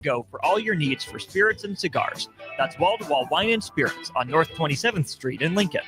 Go for all your needs for spirits and cigars. That's Wall to Wall Wine and Spirits on North 27th Street in Lincoln.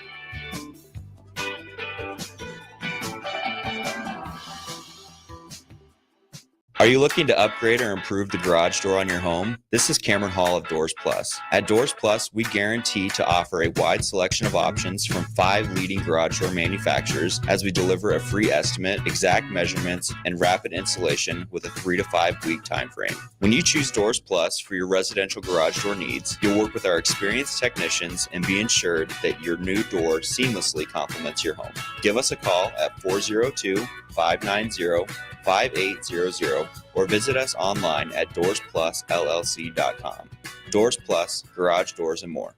Are you looking to upgrade or improve the garage door on your home? This is Cameron Hall of Doors Plus. At Doors Plus, we guarantee to offer a wide selection of options from 5 leading garage door manufacturers as we deliver a free estimate, exact measurements, and rapid installation with a 3 to 5 week time frame. When you choose Doors Plus for your residential garage door needs, you'll work with our experienced technicians and be ensured that your new door seamlessly complements your home. Give us a call at 402-590-5800 or visit us online at DoorsPlusLLC.com. Doors Plus, garage doors and more.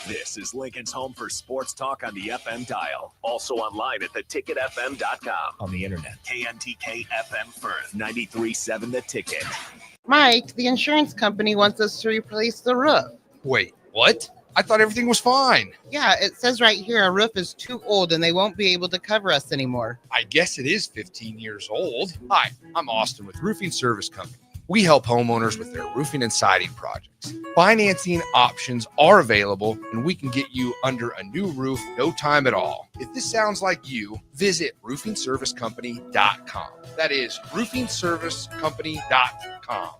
This is Lincoln's home for sports talk on the FM dial. Also online at theticketfm.com. On the internet, KNTK FM Firth, 93.7 The Ticket. Mike, the insurance company wants us to replace the roof. Wait, what? I thought everything was fine. Yeah, it says right here our roof is too old and they won't be able to cover us anymore. I guess it is 15 years old. Hi, I'm Austin with Roofing Service Company. We help homeowners with their roofing and siding projects. Financing options are available and we can get you under a new roof no time at all. If this sounds like you, visit roofingservicecompany.com. That is roofingservicecompany.com.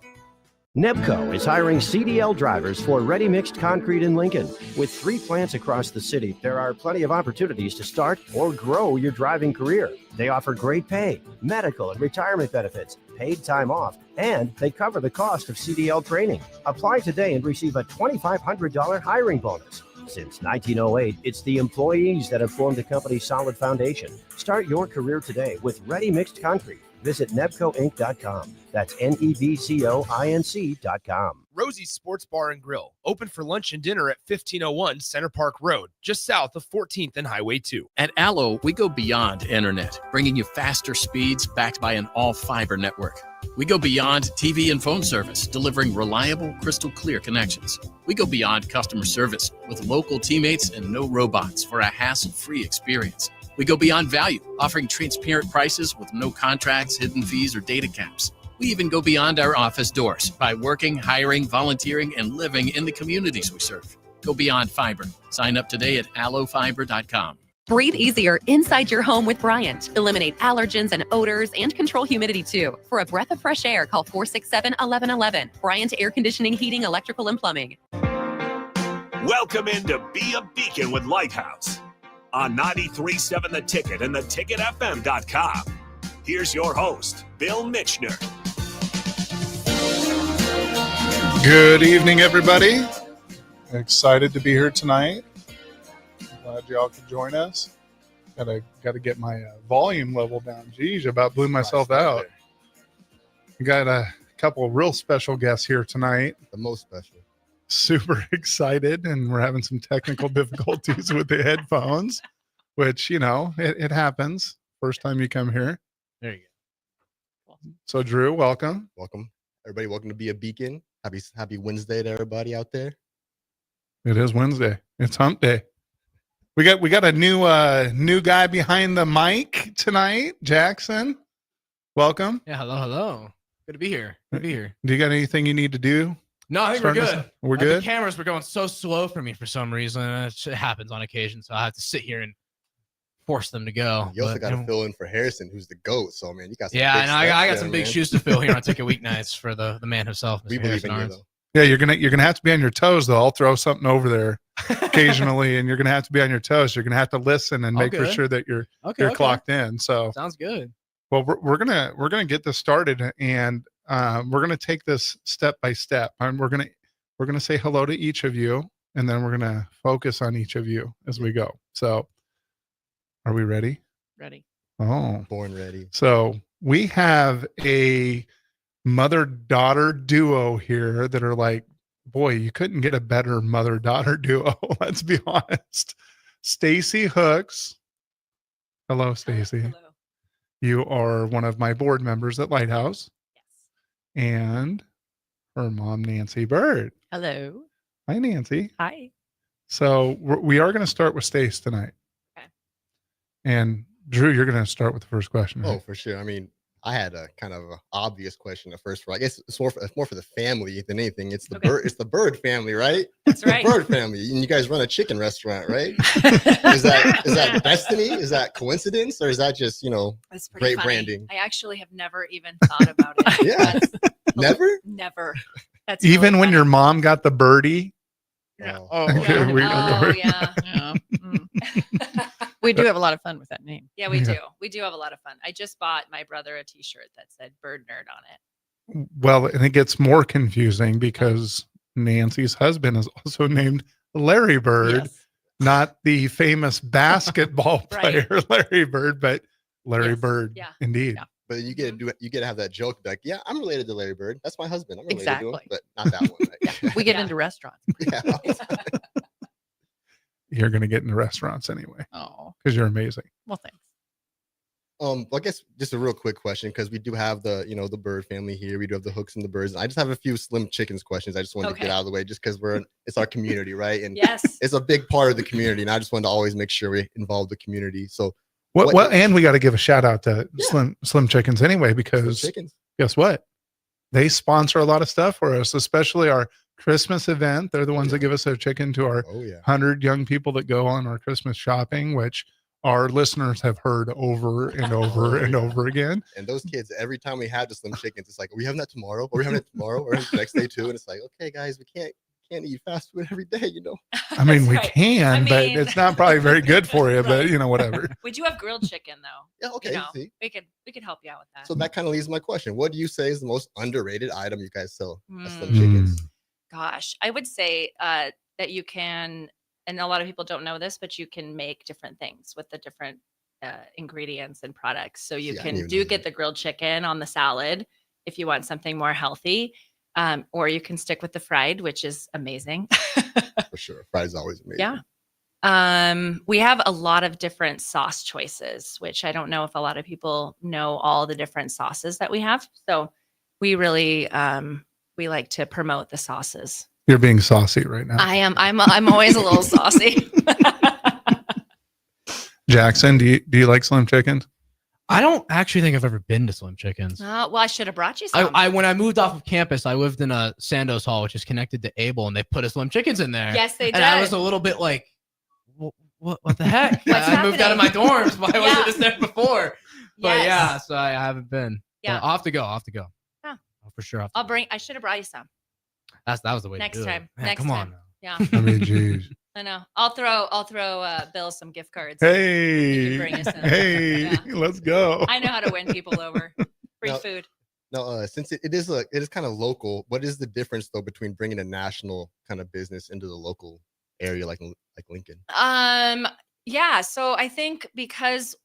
Nebco is hiring CDL drivers for ready-mixed concrete in Lincoln. With 3 plants across the city, there are plenty of opportunities to start or grow your driving career. They offer great pay, medical and retirement benefits, paid time off, and they cover the cost of CDL training. Apply today and receive a $2,500 hiring bonus. Since 1908, it's the employees that have formed the company's solid foundation. Start your career today with ready-mixed concrete. Visit nebcoinc.com. That's NEBCOINC.com. Rosie's Sports Bar and Grill, open for lunch and dinner at 1501 Center Park Road, just south of 14th and Highway 2. At Allo, we go beyond internet, bringing you faster speeds backed by an all-fiber network. We go beyond TV and phone service, delivering reliable, crystal clear connections. We go beyond customer service with local teammates and no robots for a hassle-free experience. We go beyond value, offering transparent prices with no contracts, hidden fees, or data caps. We even go beyond our office doors by working, hiring, volunteering, and living in the communities we serve. Go beyond fiber. Sign up today at allofiber.com. Breathe easier inside your home with Bryant. Eliminate allergens and odors and control humidity too. For a breath of fresh air, call 467-1111. Bryant Air Conditioning, Heating, Electrical, and Plumbing. Welcome in to Be a Beacon with Lighthouse on 93.7 The Ticket and theticketfm.com. Here's your host, Bill Mitchner. Good evening, everybody. Excited to be here tonight. Glad y'all could join us. Gotta get my volume level down. Geez, about blew myself out. We got a couple of real special guests here tonight. The most special. Super excited, and we're having some technical difficulties with the headphones, which, you know, it happens. First time you come here. There you go. So, Drew, welcome. Welcome. Everybody, welcome to Be a Beacon. Happy Wednesday to everybody out there. It is Wednesday. It's hump day. We got a new guy behind the mic tonight, Jackson. Welcome. Yeah, hello. Good to be here. Do you got anything you need to do? No, I think we're good. We're good? The cameras were going so slow for me for some reason. It happens on occasion, so I have to sit here and force them to go. You also got to fill in for Harrison, who's the GOAT. So, man, you got some and I got some big shoes to fill here on Ticket Weeknights for the man himself. We believe in you, though. Yeah, you're gonna have to be on your toes, though. I'll throw something over there occasionally, and you're gonna have to be on your toes. You're gonna have to listen and make sure that you're clocked in. So sounds good. Well, we're gonna get this started, and we're gonna take this step by step. We're gonna say hello to each of you, and then we're gonna focus on each of you as we go. So, are we ready? Ready. Oh, born ready. So we have a mother-daughter duo here that are like, boy, you couldn't get a better mother-daughter duo. Let's be honest. Stacy Hooks. Hello, Stacy. Hello. You are one of my board members at Lighthouse. Yes. And her mom, Nancy Bird. Hello. Hi, Nancy. Hi. So we are going to start with Stace tonight. Okay. And Drew, you're going to start with the first question. Right? Oh, for sure. I mean, I had a kind of a obvious question at first. I guess it's more for the family than anything. It's the bird. It's the Bird family, right? That's right. The Bird family, and you guys run a chicken restaurant, right? is that destiny? Is that coincidence, or is that just That's pretty great funny. branding? I actually have never even thought about it. Yeah, never. Never. That's Even really when funny. your mom got the birdie. Yeah. Oh, Yeah. Yeah. We do have a lot of fun with that name. Yeah, we do. We do have a lot of fun. I just bought my brother a T-shirt that said "Bird Nerd" on it. Well, and it gets more confusing because Nancy's husband is also named Larry Bird, not the famous basketball player Larry Bird, but Larry Bird. Yeah. Indeed. Yeah. But you get to have that joke like, yeah, I'm related to Larry Bird. That's my husband. I'm related to him, Exactly. but not that one. Right? We get into restaurants. Yeah. You're going to get into restaurants anyway. Oh, because you're amazing. Well, thanks. I guess just a real quick question, because we do have the the Bird family here. We do have the Hooks and the Birds. I just have a few Slim Chickens questions. I just wanted to get out of the way, just because it's our community, right? And it's a big part of the community, and I just wanted to always make sure we involve the community. So Well, and we got to give a shout out to Slim Chickens anyway, because guess what? They sponsor a lot of stuff for us, especially our Christmas event. They're the ones that give us their chicken to our 100 young people that go on our Christmas shopping, which our listeners have heard over and over and over again. And those kids, every time we have the Slim Chickens, it's like, are we having that tomorrow? Or are we having it tomorrow? Or the next day too? And it's like, okay, guys, we can't eat fast food every day, I mean, we can, but it's not probably very good for you, but whatever. We do have grilled chicken though. Yeah, okay. See? We could help you out with that. So that kind of leads to my question. What do you say is the most underrated item you guys sell at Slim Chickens? Gosh, I would say that you can, and a lot of people don't know this, but you can make different things with the different ingredients and products. So you can get the grilled chicken on the salad if you want something more healthy, or you can stick with the fried, which is amazing. For sure. Fried is always amazing. Yeah. We have a lot of different sauce choices, which I don't know if a lot of people know all the different sauces that we have. So we really, we like to promote the sauces. You're being saucy right now. I am. I'm always a little saucy. Jackson, do you like Slim Chickens? I don't actually think I've ever been to Slim Chickens. Well, I should have brought you some. I when I moved off of campus, I lived in a Sandoz Hall, which is connected to Able, and they put a Slim Chickens in there. Yes, they did. And I was a little bit like, what the heck? What's I moved out of my happening? dorms. Why wasn't this there before? But Yes. yeah, so I haven't been. Yeah. But I'll have to go. Yeah. Oh, for sure. I should have brought you some That was the way next to do it. time. Man, Next come time. on. Yeah. I mean, geez. I know. I'll throw Bill some gift cards. Hey, bring us in. hey, Yeah. let's go. I know how to win people over. Free Now- food. Now, since it is kind of local, what is the difference though between bringing a national kind of business into the local area like Lincoln? Yeah. So I think because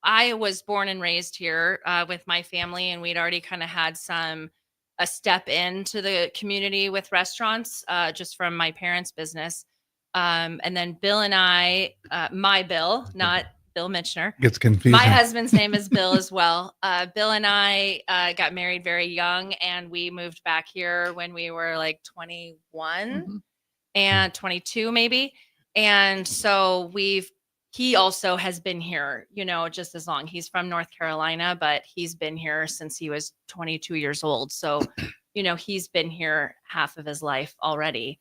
I was born and raised here with my family, and we'd already kind of had a step into the community with restaurants just from my parents' business. And then Bill and I, my Bill, not Bill Mitchner. Gets confusing. My husband's name is Bill as well. Bill and I got married very young, and we moved back here when we were like 21 and 22 maybe. And so he also has been here, just as long. He's from North Carolina, but he's been here since he was 22 years old. So, he's been here half of his life already.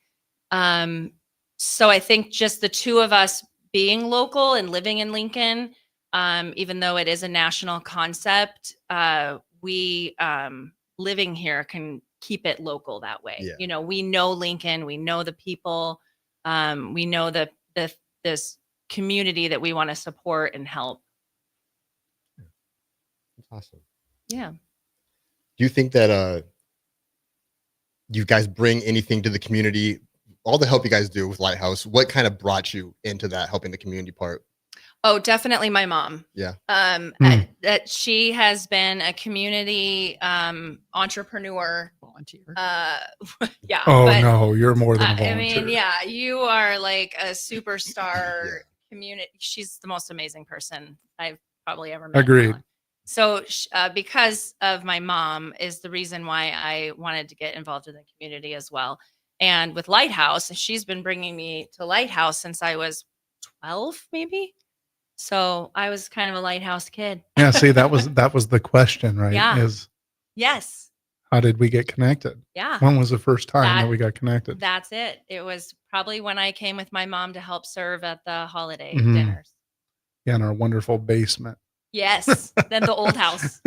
So I think just the two of us being local and living in Lincoln, even though it is a national concept, we living here can keep it local that way. Yeah. We know Lincoln, we know the people, we know this community that we want to support and help. That's awesome. Yeah. Do you think that you guys bring anything to the community? All the help you guys do with Lighthouse, what kind of brought you into that helping the community part? Oh, definitely my mom. Yeah. That she has been a community entrepreneur. Volunteer. Yeah. Oh but, no, you're more than a volunteer. I mean, yeah, you are like a superstar community. She's the most amazing person I've probably ever met. Agreed. So because of my mom is the reason why I wanted to get involved in the community as well. And with Lighthouse, she's been bringing me to Lighthouse since I was 12, maybe. So I was kind of a Lighthouse kid. Yeah, see, that was the question, right? Yeah. Is Yes. how did we get connected? Yeah. When was the first time that we got connected? That's it. It was probably when I came with my mom to help serve at the holiday Mhm. dinners. Yeah, in our wonderful basement. Yes. Then the old house.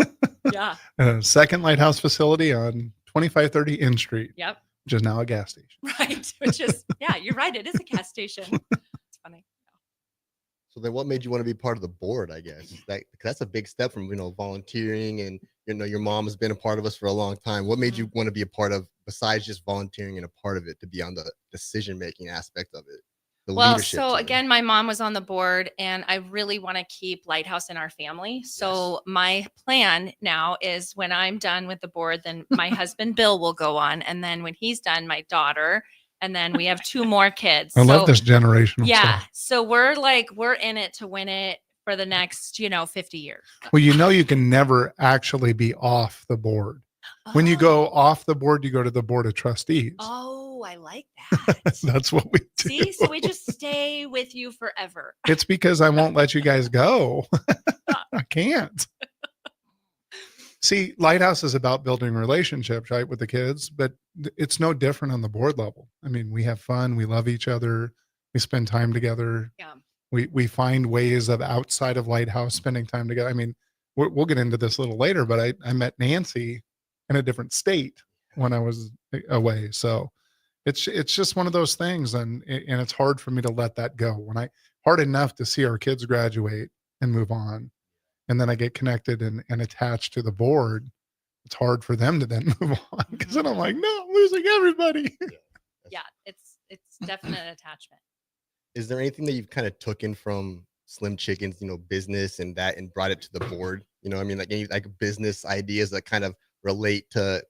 Yeah. Second Lighthouse facility on 2530 N Street. Yep. Which is now a gas station. Right. Which is, yeah, you're right. It is a gas station. It's funny. So then what made you want to be part of the board, I guess? That's a big step from, volunteering, and, your mom has been a part of us for a long time. What made you want to be a part of, besides just volunteering and a part of it, to be on the decision-making aspect of it? The Well, leadership so to it? again, my mom was on the board and I really want to keep Lighthouse in our family. So my plan now is when I'm done with the board, then my husband Bill will go on. And then when he's done, my daughter, and then we have 2 more kids. I love this generational Yeah. stuff. So we're in it to win it for the next, 50 years. Well, you can never actually be off the board. When you go off the board, you go to the board of trustees. Oh, I like that. That's what we do. See, so we just stay with you forever. It's because I won't let you guys go. I can't. See, Lighthouse is about building relationships, right, with the kids, but it's no different on the board level. I mean, we have fun. We love each other. We spend time together. Yeah. We find ways of outside of Lighthouse spending time together. I mean, we'll get into this a little later, but I met Nancy in a different state when I was away. So it's just one of those things. And it's hard for me to let that go hard enough to see our kids graduate and move on. And then I get connected and attached to the board. It's hard for them to then move on because then I'm like, no, I'm losing everybody. Yeah. It's definite attachment. Is there anything that you've kind of taken from Slim Chicken's, business and brought it to the board? Any business ideas that kind of relate to,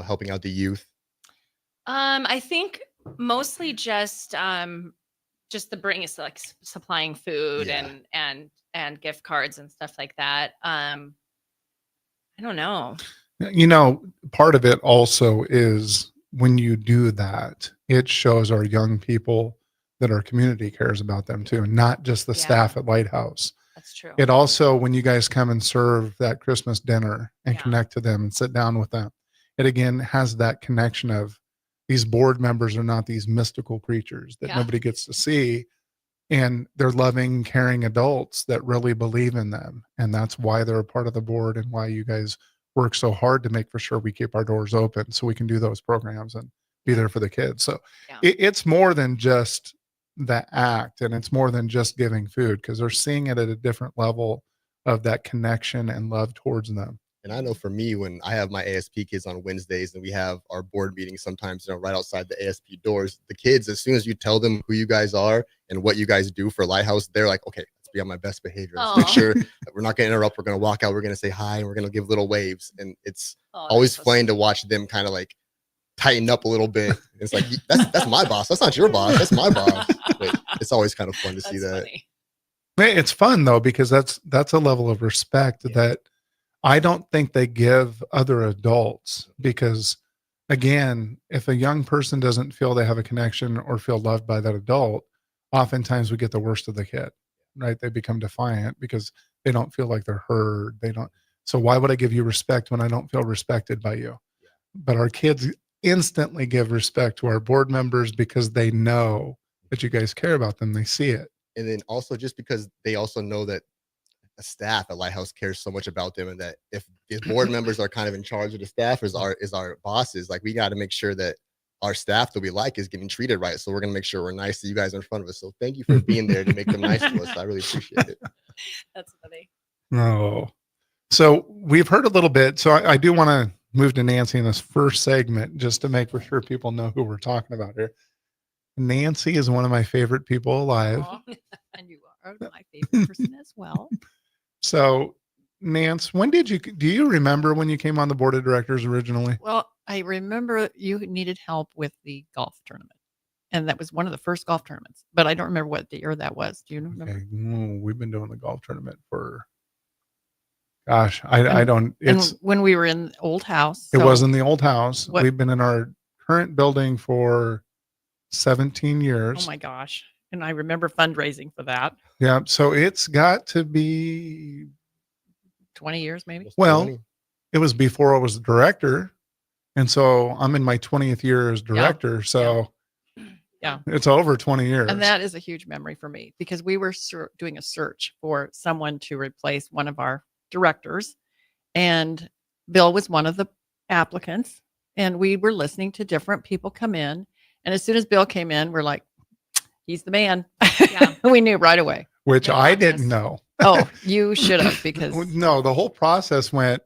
helping out the youth? I think mostly just the bring is like supplying food and gift cards and stuff like that. I don't know. Part of it also is when you do that, it shows our young people that our community cares about them too, not just the staff at Lighthouse. That's true. It also, when you guys come and serve that Christmas dinner and connect to them and sit down with them, it again has that connection of these board members are not these mystical creatures that nobody gets to see. And they're loving, caring adults that really believe in them. And that's why they're a part of the board and why you guys work so hard to make for sure we keep our doors open so we can do those programs and be there for the kids. So it's more than just the act, and it's more than just giving food, because they're seeing it at a different level of that connection and love towards them. And I know for me, when I have my ASP kids on Wednesdays and we have our board meetings sometimes, right outside the ASP doors, the kids, as soon as you tell them who you guys are and what you guys do for Lighthouse, they're like, okay, let's be on my best behavior. Let's make sure that we're not going to interrupt. We're going to walk out. We're going to say hi and we're going to give little waves. And it's always fun to watch them kind of like tighten up a little bit. It's like, that's my boss. That's not your boss. That's my boss. But it's always kind of fun to see that. Funny. It's fun though, because that's a level of respect that I don't think they give other adults, because again, if a young person doesn't feel they have a connection or feel loved by that adult, oftentimes we get the worst of the kid, right? They become defiant because they don't feel like they're heard. So why would I give you respect when I don't feel respected by you? But our kids instantly give respect to our board members because they know that you guys care about them. They see it. And then also just because they also know that a staff at Lighthouse cares so much about them, and that if these board members are kind of in charge of the staff as our bosses, like we got to make sure that our staff that we like is getting treated right. So we're going to make sure we're nice to you guys in front of us. So thank you for being there to make them nice to us. I really appreciate it. That's funny. Oh, so we've heard a little bit. So I do want to move to Nancy in this first segment just to make for sure people know who we're talking about here. Nancy is one of my favorite people alive. And you are my favorite person as well. So, Nance, do you remember when you came on the board of directors originally? Well, I remember you needed help with the golf tournament. And that was one of the first golf tournaments. But I don't remember what year that was. Do you remember? Okay. We've been doing the golf tournament for, gosh, I don't. It's when we were in the old house. It was in the old house. We've been in our current building for 17 years. Oh my gosh. And I remember fundraising for that. Yeah. So it's got to be 20 years, maybe. Well, it was before I was the director. And so I'm in my 20th year as director. So Yeah. it's over 20 years. And that is a huge memory for me because we were doing a search for someone to replace one of our directors. And Bill was one of the applicants. And we were listening to different people come in. And as soon as Bill came in, we're like, he's the man. Yeah. We knew right away. Which I didn't know. Oh, you should have, because no, the whole process went,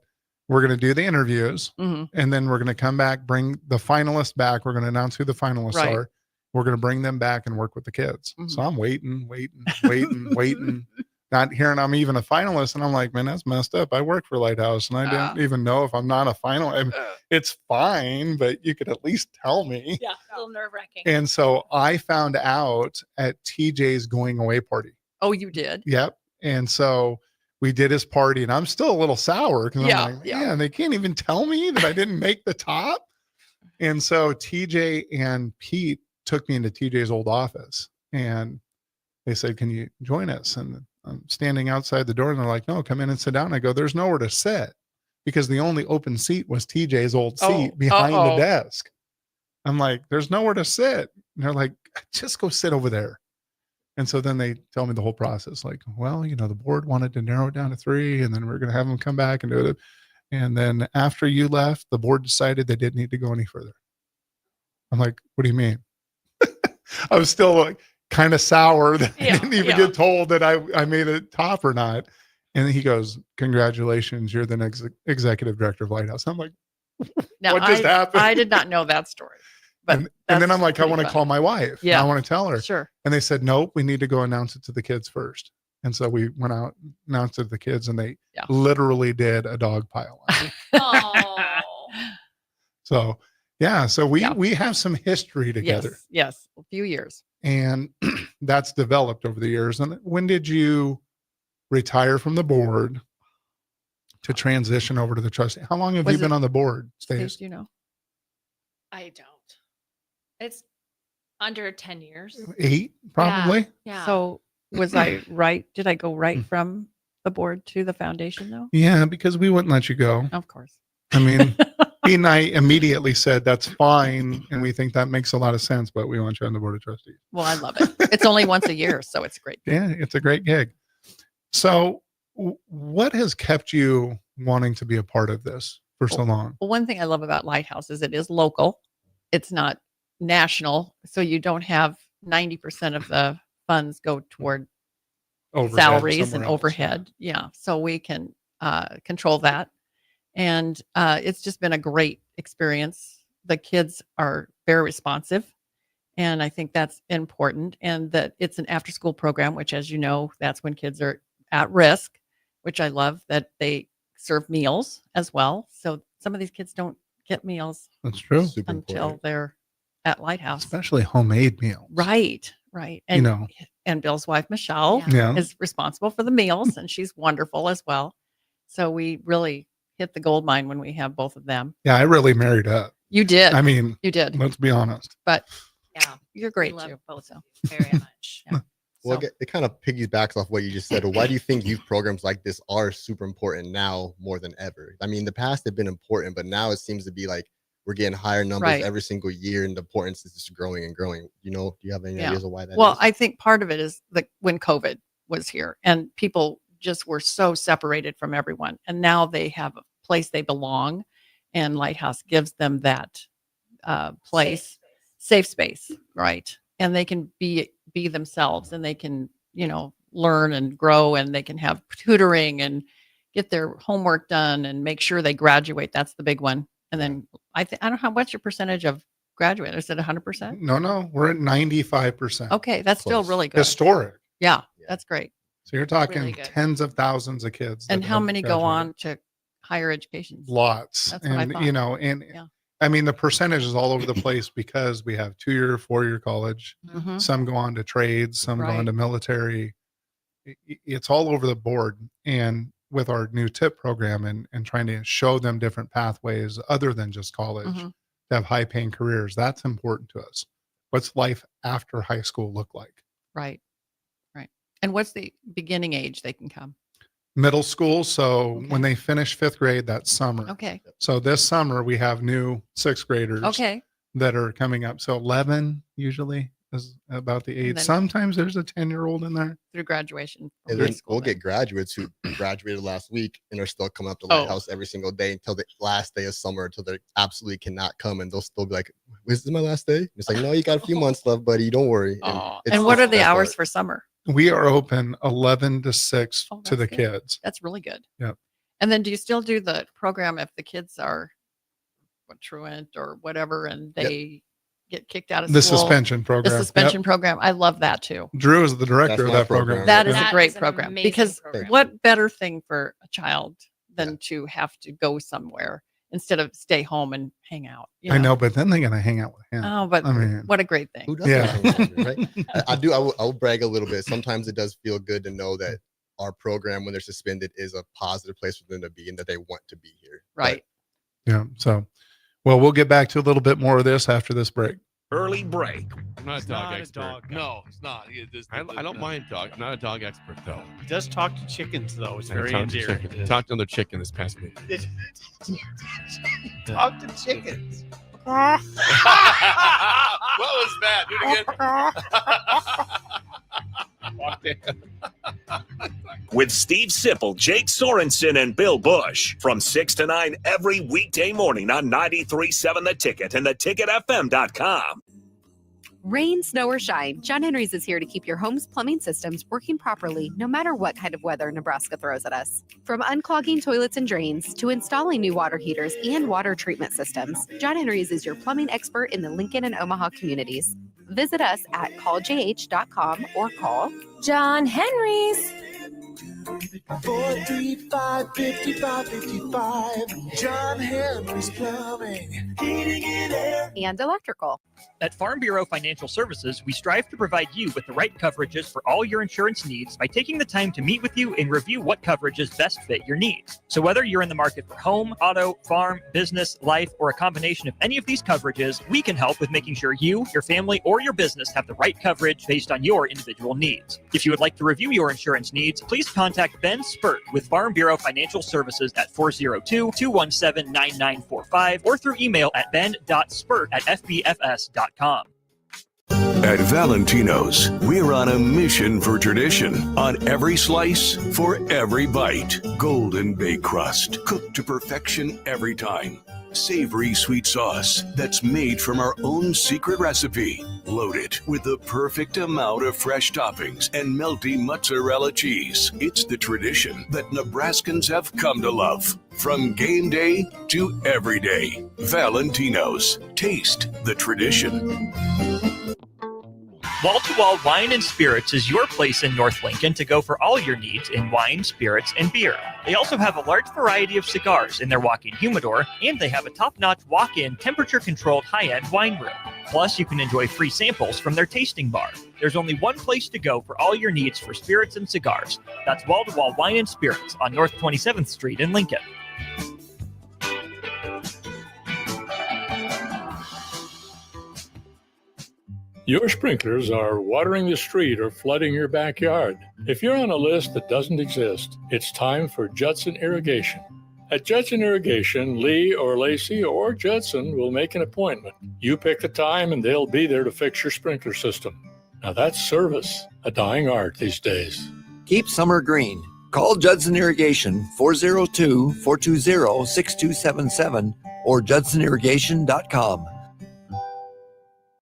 we're going to do the interviews Mhm. and then we're going to come back, bring the finalists back. We're going to announce who the finalists Right. are. We're going to bring them back and work with the kids. Mhm. So I'm waiting, not hearing I'm even a finalist. And I'm like, man, that's messed up. I work for Lighthouse and I don't even know if I'm not a finalist. I mean, it's fine, but you could at least tell me. Yeah, a little nerve wracking. And so I found out at TJ's going away party. Oh, you did? Yep. And so we did his party and I'm still a little sour because Yeah, I'm like, yeah. man, they can't even tell me that I didn't make the top. And so TJ and Pete took me into TJ's old office and they said, can you join us? And I'm standing outside the door and they're like, no, come in and sit down. I go, there's nowhere to sit because the only open seat was TJ's old seat behind the desk. I'm like, there's nowhere to sit. And they're like, just go sit over there. And so then they tell me the whole process, like, well, you know, the board wanted to narrow it down to 3 and then we're going to have them come back and do it. And then after you left, the board decided they didn't need to go any further. I'm like, what do you mean? I was still like kind of sour that I didn't even get told that I made it top or not. And he goes, congratulations, you're the next executive director of Lighthouse. I'm like, Now, what just happened? I did not know that story. But and then I'm like, I pretty want to fun. call my wife. Yeah. I want to tell her. Sure. And they said, nope, we need to go announce it to the kids first. And so we went out, announced it to the kids, and they literally did a dog pile on me. So, yeah. So we have some history together. Yes. A few years. And that's developed over the years. And when did you retire from the board to transition over to the trustee? How long have you been on the board, Stace? You know, I don't. It's under 10 years. 8, probably. Yeah. So was I right? Did I go right from the board to the foundation though? Yeah, because we wouldn't let you go. Of course. I mean, Pete and I immediately said, that's fine. And we think that makes a lot of sense, but we want you on the board of trustees. Well, I love it. It's only once a year, so it's great. Yeah, it's a great gig. So what has kept you wanting to be a part of this for so long? Well, one thing I love about Lighthouse is it is local. It's not national. So you don't have 90% of the funds go toward Overhead salaries and somewhere else. overhead. Yeah. So we can control that. And it's just been a great experience. The kids are very responsive. And I think that's important. And that it's an after school program, which, as you know, that's when kids are at risk, which I love that they serve meals as well. So some of these kids don't get meals That's true. until they're at Lighthouse. Especially homemade meals. Right. And, You know. and Bill's wife, Michelle, Yeah. is responsible for the meals and she's wonderful as well. So we really hit the gold mine when we have both of them. Yeah, I really married up. You did. I mean, you did. Let's be honest. But yeah, you're great love too. both So very much. Yeah. Well, it kind of piggybacks off what you just said. Why do you think youth programs like this are super important now more than ever? I mean, in the past they've been important, but now it seems to be like we're getting higher numbers Right. every single year, and the importance is just growing and growing. You know, do you have any ideas of why that is? Well, I think part of it is when COVID was here and people just were so separated from everyone. And now they have a place they belong. And Lighthouse gives them that place, safe space, right? And they can be themselves and they can, learn and grow and they can have tutoring and get their homework done and make sure they graduate. That's the big one. And then I don't know what's your percentage of graduate? Is it 100%? No, we're at 95%. Okay, that's still really good. Historic. Yeah, that's great. So you're talking Really good. tens of thousands of kids. And that how have many go graduated. on to higher education? Lots. That's what I And, thought. I mean, the percentage is all over the place because we have 2-year, 4-year college. Mhm. Some go on to trades, some go on Right. to military. It's all over the board. And with our new TIP program and trying to show them different pathways other than just college Mhm. to have high paying careers, that's important to us. What's life after high school look like? Right. And what's the beginning age they can come? Middle school. So when they finish 5th grade, that summer. Okay. So this summer we have new 6th graders Okay. that are coming up. So 11 usually is about the age. then- Sometimes there's a 10-year-old in there. Through graduation. from And high then school we'll then. get graduates who graduated last week and are still coming up to Oh. Lighthouse every single day until the last day of summer, until they absolutely cannot come, and they'll still be like, "This is my last day." It's like, no, you got a few months left, buddy. Don't worry. And what are the hours for summer? We are open 11 to 6 to the good. kids. That's really good. Yep. And then do you still do the program if the kids are truant or whatever and they get kicked out of The school? suspension program. The suspension Yep. program. I love that too. Drew is the director That's of my that program. That is Yeah. a great is an program amazing because program. what better thing for a child than to have to go somewhere instead of stay home and hang out? you I know, but then they're gonna hang out with him. Oh, but I mean, what a great thing. Who doesn't Yeah. hang out with you, right? I will brag a little bit. Sometimes it does feel good to know that our program, when they're suspended, is a positive place for them to be and that they want to be here. Right. yeah. So, well, we'll get back to a little bit more of this after this break. Early break. I'm not a dog not a expert. dog guy. No, it's not. I don't mind dog. I'm not a dog expert though. He does talk to chickens, though. It's I very talked to endearing. chicken. Talked to another chicken this past week. Talk to chickens. What was that? Do it again. With Steve Sipple, Jake Sorensen, and Bill Bush from 6 to 9 every weekday morning on 93.7 The Ticket and theticketfm.com. Rain, snow, or shine, John Henry's is here to keep your home's plumbing systems working properly no matter what kind of weather Nebraska throws at us. From unclogging toilets and drains to installing new water heaters and water treatment systems, John Henry's is your plumbing expert in the Lincoln and Omaha communities. Visit us at calljh.com or call John Henry's. 435-5555. John Henry's Plumbing, Heating and Air. and electrical. At Farm Bureau Financial Services, we strive to provide you with the right coverages for all your insurance needs by taking the time to meet with you and review what coverages best fit your needs. So whether you're in the market for home, auto, farm, business, life, or a combination of any of these coverages, we can help with making sure you, your family, or your business have the right coverage based on your individual needs. If you would like to review your insurance needs, please contact Ben Spurt with Farm Bureau Financial Services at 402-217-9945 or through email at ben.spurt@fbfs.com. At Valentino's, we're on a mission for tradition. On every slice, for every bite. Golden baked crust, cooked to perfection every time. Savory sweet sauce that's made from our own secret recipe. Loaded with the perfect amount of fresh toppings and melty mozzarella cheese. It's the tradition that Nebraskans have come to love. From game day to every day. Valentino's. Taste the tradition. Wall to Wall Wine and Spirits is your place in North Lincoln to go for all your needs in wine, spirits, and beer. They also have a large variety of cigars in their walk-in humidor, and they have a top-notch walk-in temperature-controlled high-end wine room. Plus, you can enjoy free samples from their tasting bar. There's only one place to go for all your needs for spirits and cigars. That's Wall to Wall Wine and Spirits on North 27th Street in Lincoln. Your sprinklers are watering the street or flooding your backyard. If you're on a list that doesn't exist, it's time for Judson Irrigation. At Judson Irrigation, Lee or Lacey or Judson will make an appointment. You pick the time and they'll be there to fix your sprinkler system. Now that's service, a dying art these days. Keep summer green. Call Judson Irrigation 402-420-6277 or judsonirrigation.com.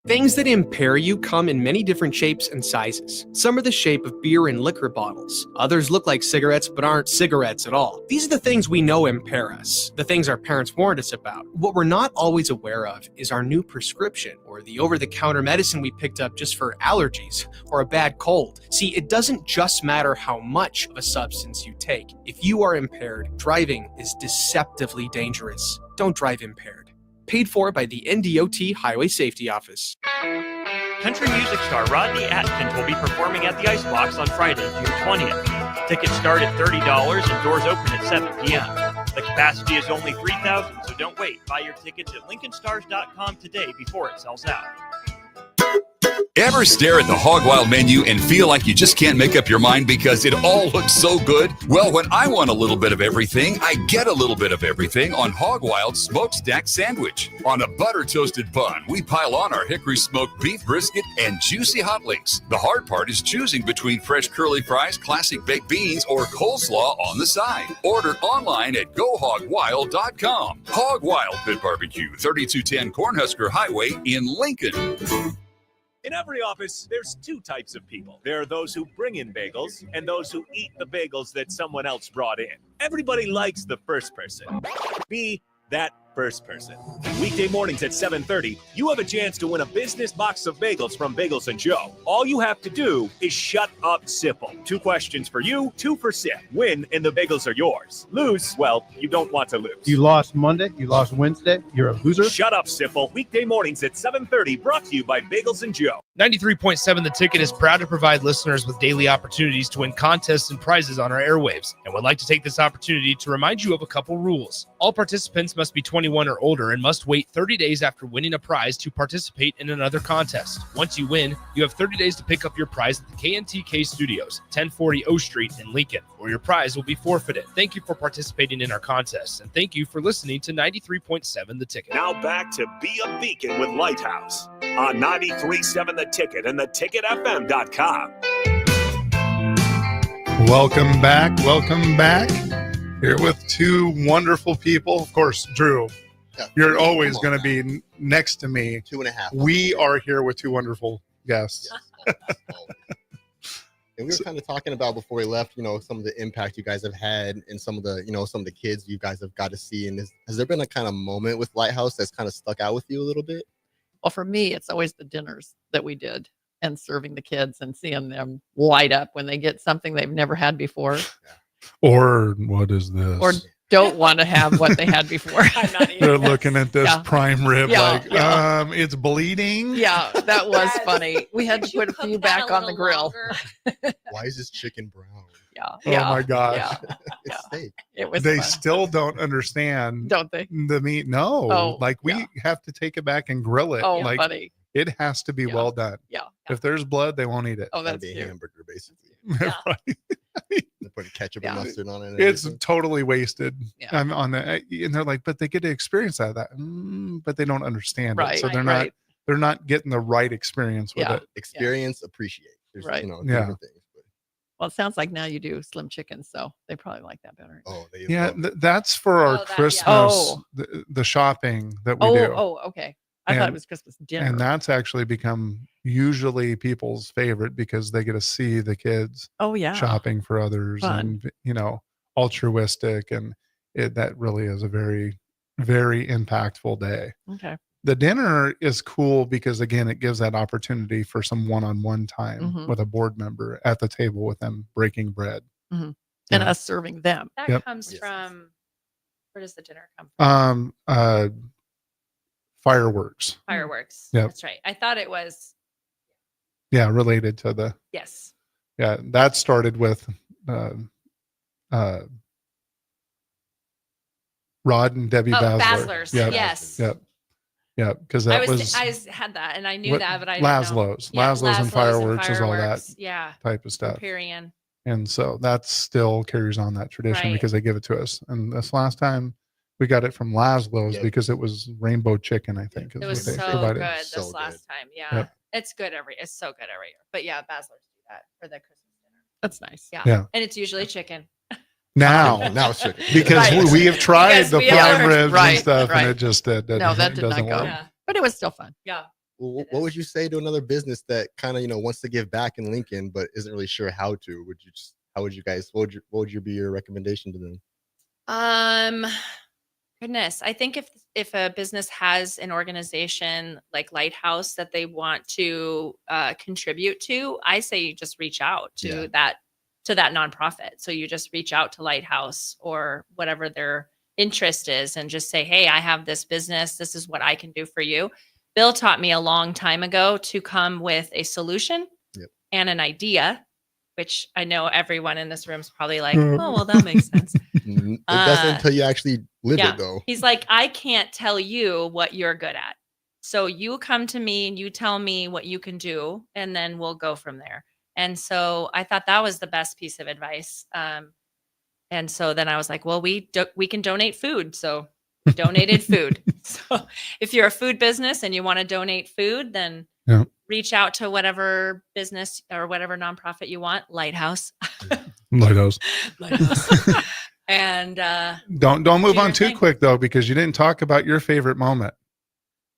Things that impair you come in many different shapes and sizes. Some are the shape of beer and liquor bottles. Others look like cigarettes but aren't cigarettes at all. These are the things we know impair us, the things our parents warned us about. What we're not always aware of is our new prescription or the over-the-counter medicine we picked up just for allergies or a bad cold. See, it doesn't just matter how much of a substance you take. If you are impaired, driving is deceptively dangerous. Don't drive impaired. Paid for by the NDOT Highway Safety Office. Country music star Rodney Atkins will be performing at the Icebox on Friday, June 20th. Tickets start at $30 and doors open at 7 p.m. The capacity is only 3,000, so don't wait. Buy your tickets at lincolnstars.com today before it sells out. Ever stare at the Hog Wild menu and feel like you just can't make up your mind because it all looks so good? Well, when I want a little bit of everything, I get a little bit of everything on Hog Wild Smokestack Sandwich. On a butter-toasted bun, we pile on our hickory smoked beef brisket and juicy hot links. The hard part is choosing between fresh curly fries, classic baked beans, or coleslaw on the side. Order online at gohogwild.com. Hog Wild Pit Barbecue, 3210 Cornhusker Highway in Lincoln. In every office, there's two types of people. There are those who bring in bagels and those who eat the bagels that someone else brought in. Everybody likes the first person. Be that first person. Weekday mornings at 7:30, you have a chance to win a business box of bagels from Bagels & Joe. All you have to do is shut up, Sipple. 2 questions for you, 2 for Sip. Win, and the bagels are yours. Lose, well, you don't want to lose. You lost Monday, you lost Wednesday, you're a loser. Shut up, Sipple. Weekday mornings at 7:30, brought to you by Bagels & Joe. 93.7 The Ticket is proud to provide listeners with daily opportunities to win contests and prizes on our airwaves, and would like to take this opportunity to remind you of a couple rules. All participants must be 21 or older and must wait 30 days after winning a prize to participate in another contest. Once you win, you have 30 days to pick up your prize at the KNTK Studios, 1040 O Street in Lincoln, or your prize will be forfeited. Thank you for participating in our contests, and thank you for listening to 93.7 The Ticket. Now back to Be a Beacon with Lighthouse on 93.7 The Ticket and theticketfm.com. Welcome back. Welcome back. Here with two wonderful people. Of course, Drew, you're always going to be next to me. 2.5. We are here with two wonderful guests. And we were kind of talking about before we left, some of the impact you guys have had and some of the, some of the kids you guys have got to see. And has there been a kind of moment with Lighthouse that's kind of stuck out with you a little bit? Well, for me, it's always the dinners that we did and serving the kids and seeing them light up when they get something they've never had before. Or what is this? Or don't want to have what they had before. They're looking at this prime rib it's bleeding. Yeah, that was funny. We had to put a few back on the grill. Why is this chicken brown? Oh my gosh. It's steak. It was they fun. still don't understand, don't they? The meat. No. We have to take it back and grill it. Oh, funny. It has to be well done. Yeah. If there's blood, they won't eat it. Oh, that's be a cute. hamburger, basically. Right. They're putting ketchup and mustard on it. And it's everything. totally wasted on the, and they're like, but they get to experience that, but they don't understand it. So they're not getting the right experience with it. Experience, appreciate. There's, different things. Well, it sounds like now you do slim chickens, so they probably like that better. Oh, that's for our Christmas, the shopping that we do. Oh, okay. I thought it was Christmas dinner. And that's actually become usually people's favorite because they get to see the kids shopping for others. Fun. And, altruistic. And that really is a very, very impactful day. Okay. The dinner is cool because, again, it gives that opportunity for some one-on-one time with a board member at the table with them breaking bread. Mm-hmm. And us serving them. That comes from, where does the dinner come from? Fireworks. Fireworks. Yep. That's right. I thought it was. Yeah, related to the. Yes. Yeah, that started with Rod and Debbie Basler. Basler's. Yep. Yes. Yep. Yeah, because that was. I had that, and I knew that, but I didn't Laszlo's. know. Laszlo's and fireworks is all that. Yeah. Type of stuff. Period. And so that still carries on that tradition because they give it to us. And this last time we got it from Laszlo's because it was rainbow chicken, I think. It was so provided. good this last time. Yeah. Yep. It's so good every year. But yeah, Basler's do that for the Christmas dinner. That's nice. Yeah. And it's usually chicken. Now it's chicken. Because we have tried the prime ribs and stuff, right. and it just that did not doesn't go. work. Yeah. But it was still fun. Yeah. Well, what would you say to another business that kind of wants to give back in Lincoln but isn't really sure how to? What would be your recommendation to them? Goodness, I think if a business has an organization like Lighthouse that they want to contribute to, I say you just reach out to that nonprofit. So you just reach out to Lighthouse or whatever their interest is and just say, hey, I have this business. This is what I can do for you. Bill taught me a long time ago to come with a solution and an idea, which I know everyone in this room is probably like, oh, well, that makes sense. It doesn't until you actually live it, though. He's like, I can't tell you what you're good at. So you come to me and you tell me what you can do, and then we'll go from there. And so I thought that was the best piece of advice. And so then I was like, well, we can donate food. So we donated food. So if you're a food business and you want to donate food, then reach out to whatever business or whatever nonprofit you want. Lighthouse. Lighthouse. And don't move do on your too thing. quick though, because you didn't talk about your favorite moment.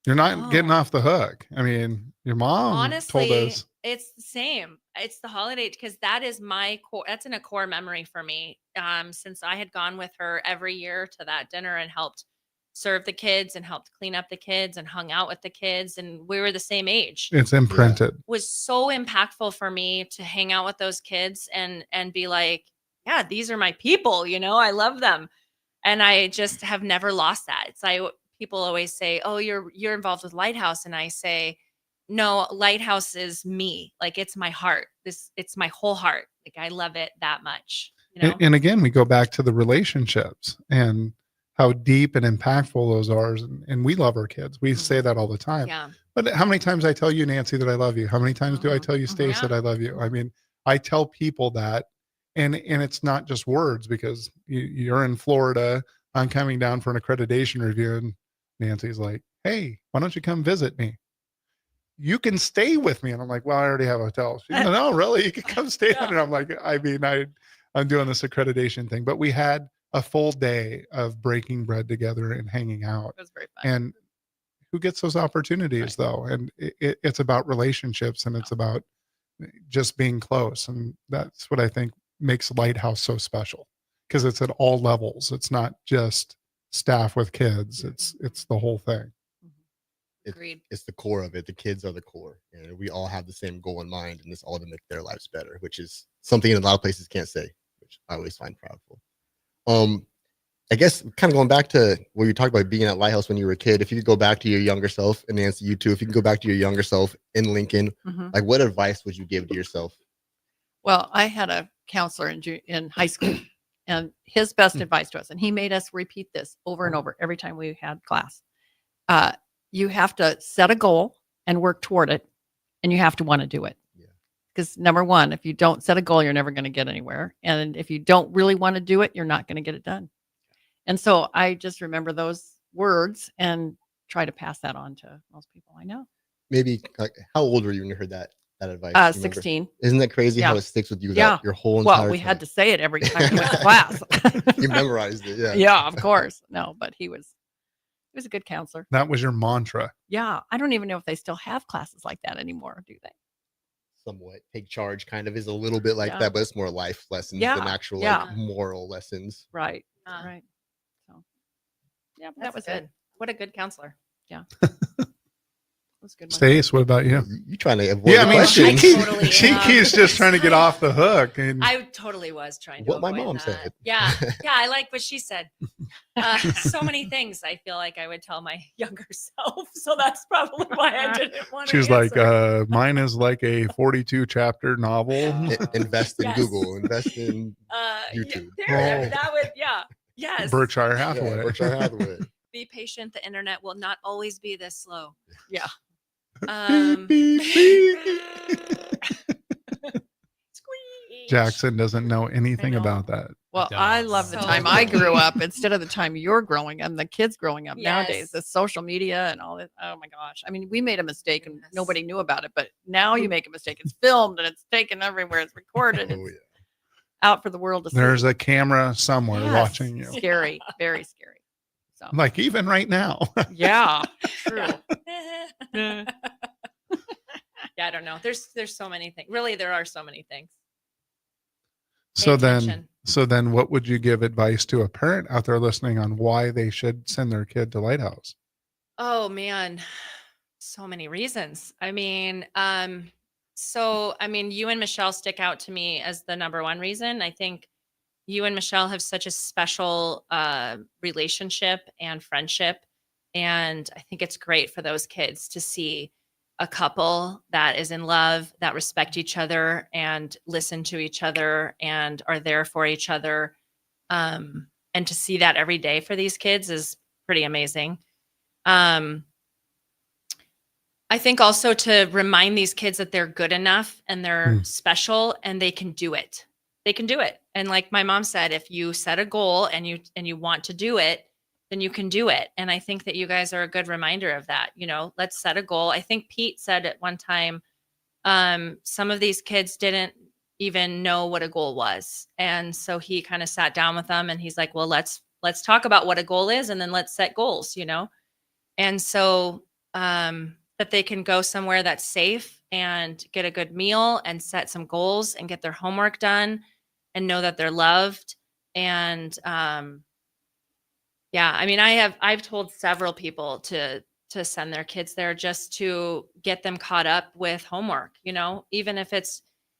You're not getting off the hook. I mean, your mom Honestly, told us. it's the same. It's the holiday because that is my core. That's in a core memory for me. Since I had gone with her every year to that dinner and helped serve the kids and helped clean up the kids and hung out with the kids, and we were the same age. It's imprinted. Was so impactful for me to hang out with those kids and be like, yeah, these are my people. You know, I love them, and I just have never lost that. It's like people always say, "Oh, you're involved with Lighthouse," and I say, "No, Lighthouse is me. Like it's my heart. It's my whole heart. Like I love it that much." You know? And again, we go back to the relationships and how deep and impactful those are. And we love our kids. We say that all the time. Yeah. But how many times I tell you, Nancy, that I love you? How many times do I tell you, Stace, that I love you? I mean, I tell people that, and it's not just words, because you're in Florida. I'm coming down for an accreditation review, and Nancy's like, "Hey, why don't you come visit me? You can stay with me." And I'm like, "Well, I already have a hotel." She's like, "No, really? You can come stay." And I'm like, I mean, I'm doing this accreditation thing, but we had a full day of breaking bread together and hanging out. It was very fun. And who gets those opportunities though? And it's about relationships, and it's about just being close. And that's what I think makes Lighthouse so special, because it's at all levels. It's not just staff with kids. It's the whole thing. Agreed. It's the core of it. The kids are the core, and we all have the same goal in mind, and it's all to make their lives better, which is something in a lot of places can't say, which I always find proudful. I guess kind of going back to what you talked about being at Lighthouse when you were a kid, if you could go back to your younger self, and Nancy, you too, if you can go back to your younger self in Lincoln, like what advice would you give to yourself? Well, I had a counselor in high school, and his best advice to us, and he made us repeat this over and over every time we had class. You have to set a goal and work toward it, and you have to want to do it. Because number one, if you don't set a goal, you're never going to get anywhere. And if you don't really want to do it, you're not going to get it done. And so I just remember those words and try to pass that on to most people I know. Maybe how old were you when you heard that advice? 16. Isn't that crazy how it sticks with you your whole entire Well, we time? had to say it every time we went to class. You memorized it, yeah. Yeah, of course. No, but he was a good counselor. That was your mantra. Yeah. I don't even know if they still have classes like that anymore, do they? Somewhat. Take charge kind of is a little bit like that, but it's more life lessons than actual like moral lessons. Right. Right. So yeah, that was good. it. What a good counselor. Yeah. Was a good one. Stace, what about you? You trying to avoid Yeah, I mean, questions. she keeps just trying to get off the hook. And I totally was trying to what my avoid mom that. said. Yeah. I like what she said. So many things I feel like I would tell my younger self. So that's probably why I didn't want to she's like, mine is like a 42 chapter novel. Invest in Google, invest in YouTube. That would, yes. Berkshire Hathaway. Yeah, Berkshire Hathaway. Be patient. The internet will not always be this slow. Yeah. Jackson doesn't know anything about that. Well, I love the time I grew up instead of the time you're growing up and the kids growing up nowadays. The social media and all that. Oh my gosh. I mean, we made a mistake and nobody knew about it, but now you make a mistake. It's filmed and it's taken everywhere. It's recorded. It's out for the world to see. There's a camera somewhere watching you. Scary. Very scary. So like even right now. Yeah. True. Yeah, I don't know. There's so many things. Really, there are so many things. So then what would you give advice to a parent out there listening on why they should send their kid to Lighthouse? Oh man, so many reasons. I mean, you and Michelle stick out to me as the number one reason. I think you and Michelle have such a special relationship and friendship. And I think it's great for those kids to see a couple that is in love, that respect each other and listen to each other and are there for each other. And to see that every day for these kids is pretty amazing. I think also to remind these kids that they're good enough and they're special and they can do it. They can do it. And like my mom said, if you set a goal and you want to do it, then you can do it. And I think that you guys are a good reminder of that. Let's set a goal. I think Pete said at one time, some of these kids didn't even know what a goal was. And so he kind of sat down with them and he's like, well, let's talk about what a goal is and then let's set goals, And so, that they can go somewhere that's safe and get a good meal and set some goals and get their homework done and know that they're loved. And, I've told several people to send their kids there just to get them caught up with homework, even if it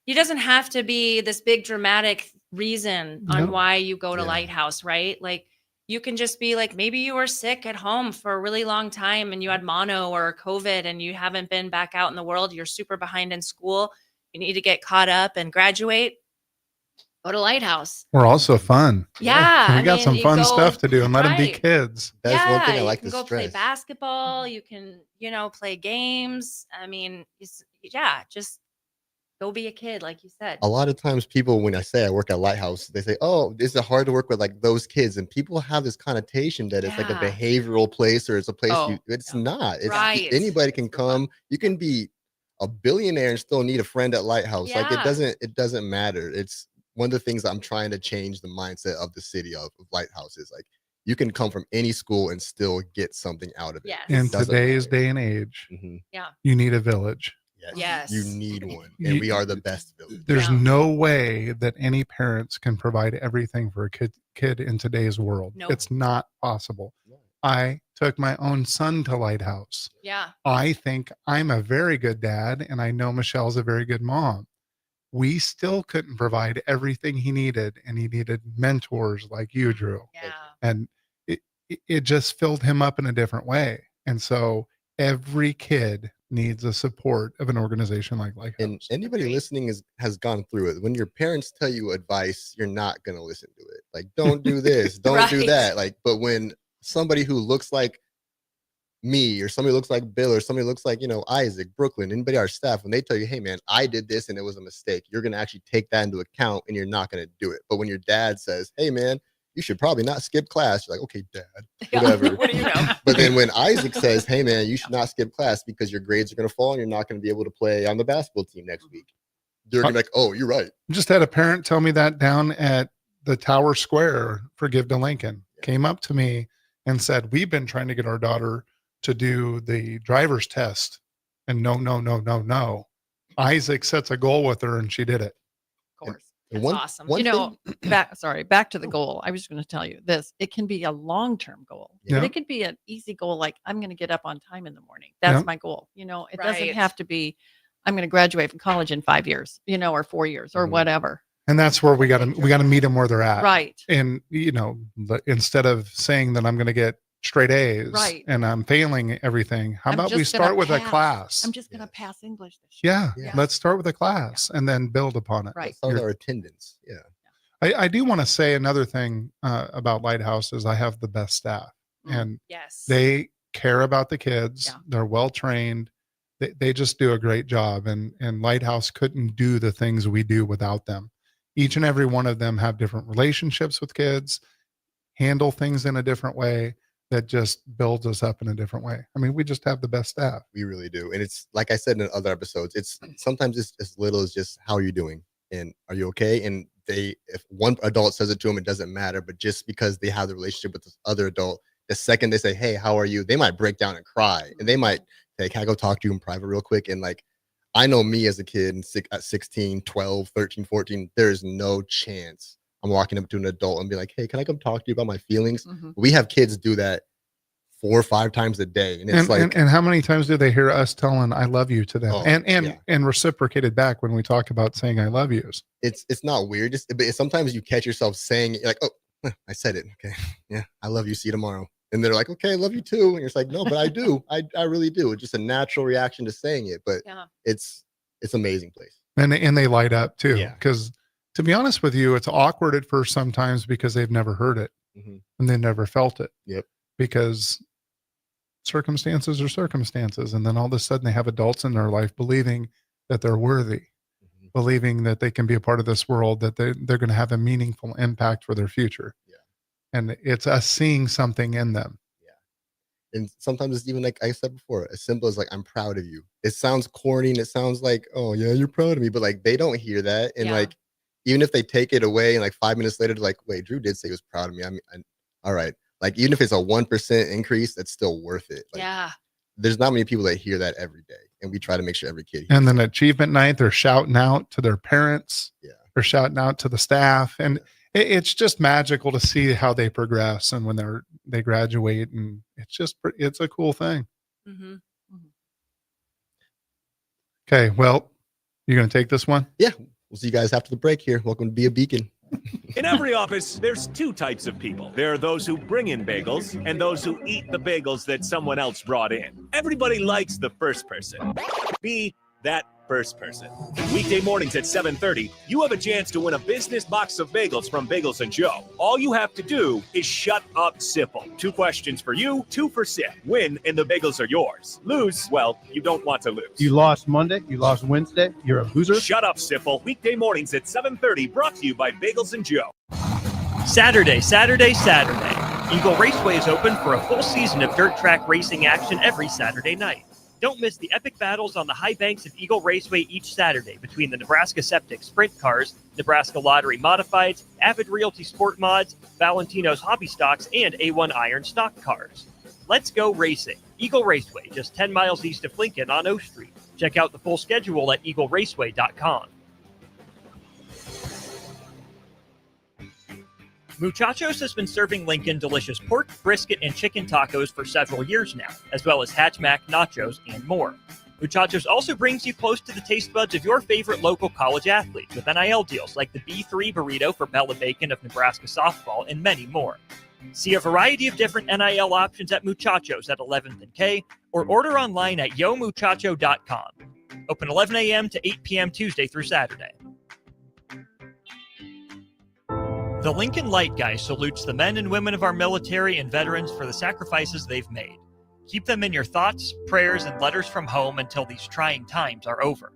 doesn't have to be this big dramatic reason on why you go to Lighthouse, right? Like, you can just be like, maybe you were sick at home for a really long time and you had mono or COVID and you haven't been back out in the world. You're super behind in school. You need to get caught up and graduate. Go to Lighthouse. We're also fun. Yeah. We got some fun stuff to do and let them be right. kids. That's one thing I like You to can go play stress. basketball. You can, play games. I mean, just go be a kid, like you said. A lot of times people, when I say I work at Lighthouse, they say, oh, is it hard to work with like those kids? And people have this connotation that it's like a behavioral place or it's a place it's not. It's right. Anybody can come. You can be a billionaire and still need a friend at Lighthouse. Like it doesn't matter. It's one of the things I'm trying to change the mindset of the city of Lighthouse is like you can come from any school and still get something out of it. Yes. In today's day and age, you need a village. Yes. You need one. And we are the best village. There's no way that any parents can provide everything for a kid in today's world. Nope. It's not possible. I took my own son to Lighthouse. Yeah. I think I'm a very good dad, and I know Michelle's a very good mom. We still couldn't provide everything he needed, and he needed mentors like you, Drew. Yeah. And it just filled him up in a different way. And so every kid needs a support of an organization like Lighthouse. And anybody listening has gone through it. When your parents tell you advice, you're not going to listen to it. Like, don't do this, don't do that. Like, but when somebody who looks like me or somebody looks like Bill or somebody looks like, Isaac, Brooklyn, anybody on our staff, when they tell you, hey man, I did this and it was a mistake, you're going to actually take that into account and you're not going to do it. But when your dad says, hey man, you should probably not skip class, you're like, okay, dad, whatever. What do you know? But then when Isaac says, hey man, you should not skip class because your grades are going to fall and you're not going to be able to play on the basketball team next week, they're going to be like, oh, you're right. Just had a parent tell me that down at the Tower Square for Give to Lincoln. Came up to me and said, we've been trying to get our daughter to do the driver's test. And no. Isaac sets a goal with her and she did it. Of course. That's awesome. Back to the goal. I was just going to tell you this. It can be a long-term goal. Yeah. It could be an easy goal, like I'm going to get up on time in the morning. That's my goal. It doesn't have to be, I'm going to graduate from college in 5 years, or 4 years or whatever. And that's where we got to meet them where they're at. Right. And, instead of saying that I'm going to get straight A's and I'm failing everything, how about we start with a class? I'm just going to pass English this year. Yeah. Let's start with a class and then build upon it. Right. Start our attendance. Yeah. I do want to say another thing about Lighthouse is I have the best staff and they care about the kids. Yeah. They're well trained. They just do a great job, and Lighthouse couldn't do the things we do without them. Each and every one of them have different relationships with kids, handle things in a different way that just builds us up in a different way. I mean, we just have the best staff. We really do. And it's like I said in other episodes, it's sometimes it's as little as just, how are you doing? And are you okay? And if one adult says it to them, it doesn't matter. But just because they have the relationship with this other adult, the second they say, hey, how are you? They might break down and cry. And they might say, can I go talk to you in private real quick? And like, I know me as a kid at 16, 12, 13, 14, there's no chance I'm walking up to an adult and be like, hey, can I come talk to you about my feelings? Mm-hmm. We have kids do that 4 or 5 times a day. And it's and how many times do they hear us telling I love you to them and reciprocated back when we talk about saying I love yous? It's not weird. But sometimes you catch yourself saying it, like, oh, I said it. Okay. Yeah. I love you. See you tomorrow. And they're like, okay, I love you too. And you're like, no, but I do. I really do. It's just a natural reaction to saying it, but it's amazing place. And they light up too. Yeah. Because to be honest with you, it's awkward at first sometimes because they've never heard it and they never felt it. Yep. Because circumstances are circumstances. And then all of a sudden they have adults in their life believing that they're worthy, believing that they can be a part of this world, that they're going to have a meaningful impact for their future. And it's us seeing something in them. And sometimes it's even like I said before, as simple as like, I'm proud of you. It sounds corny and it sounds like, oh yeah, you're proud of me. But like, they don't hear that. And like, even if they take it away and like 5 minutes later, they're like, wait, Drew did say he was proud of me. I mean, all right. Like, even if it's a 1% increase, that's still worth it. Like, there's not many people that hear that every day. And we try to make sure every kid hears And then achievement night, they're shouting out to their parents. They're shouting out to the staff. And it's just magical to see how they progress and when they graduate, and it's a cool thing. Okay, well, you're going to take this one? Yeah, we'll see you guys after the break here. Welcome to Be a Beacon. In every office, there's two types of people. There are those who bring in bagels and those who eat the bagels that someone else brought in. Everybody likes the first person. Be that first person. Weekday mornings at 7:30, you have a chance to win a business box of bagels from Bagels and Joe. All you have to do is shut up, Sipple. 2 questions for you, 2 for Sip. Win, and the bagels are yours. Lose, well, you don't want to lose. You lost Monday. You lost Wednesday. You're a loser. Shut up, Sipple. Weekday mornings at 7:30, brought to you by Bagels and Joe. Saturday. Eagle Raceway is open for a full season of dirt track racing action every Saturday night. Don't miss the epic battles on the high banks of Eagle Raceway each Saturday between the Nebraska Septic Sprint Cars, Nebraska Lottery Modifieds, Avid Realty Sport Mods, Valentino's Hobby Stocks, and A1 Iron Stock Cars. Let's go racing. Eagle Raceway, just 10 miles east of Lincoln on O Street. Check out the full schedule at eagleraceway.com. Muchachos has been serving Lincoln delicious pork, brisket, and chicken tacos for several years now, as well as Hatch Mac nachos and more. Muchachos also brings you close to the taste buds of your favorite local college athletes with NIL deals like the B3 burrito for Bella Bacon of Nebraska softball and many more. See a variety of different NIL options at Muchachos at 11th and K, or order online at yomuchacho.com. Open 11 a.m. to 8 p.m. Tuesday through Saturday. The Lincoln Light Guy salutes the men and women of our military and veterans for the sacrifices they've made. Keep them in your thoughts, prayers, and letters from home until these trying times are over.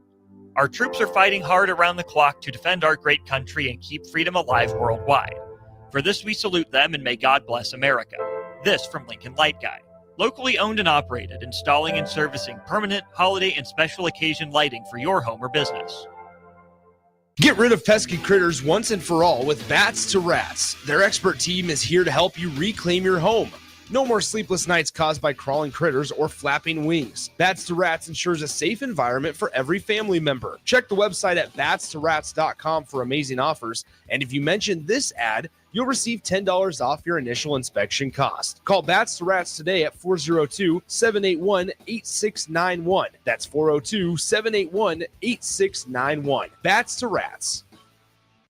Our troops are fighting hard around the clock to defend our great country and keep freedom alive worldwide. For this, we salute them and may God bless America. This from Lincoln Light Guy. Locally owned and operated, installing and servicing permanent, holiday, and special occasion lighting for your home or business. Get rid of pesky critters once and for all with Bats to Rats. Their expert team is here to help you reclaim your home. No more sleepless nights caused by crawling critters or flapping wings. Bats to Rats ensures a safe environment for every family member. Check the website at batstorats.com for amazing offers. And if you mention this ad, you'll receive $10 off your initial inspection cost. Call Bats to Rats today at 402-781-8691. That's 402-781-8691. Bats to Rats.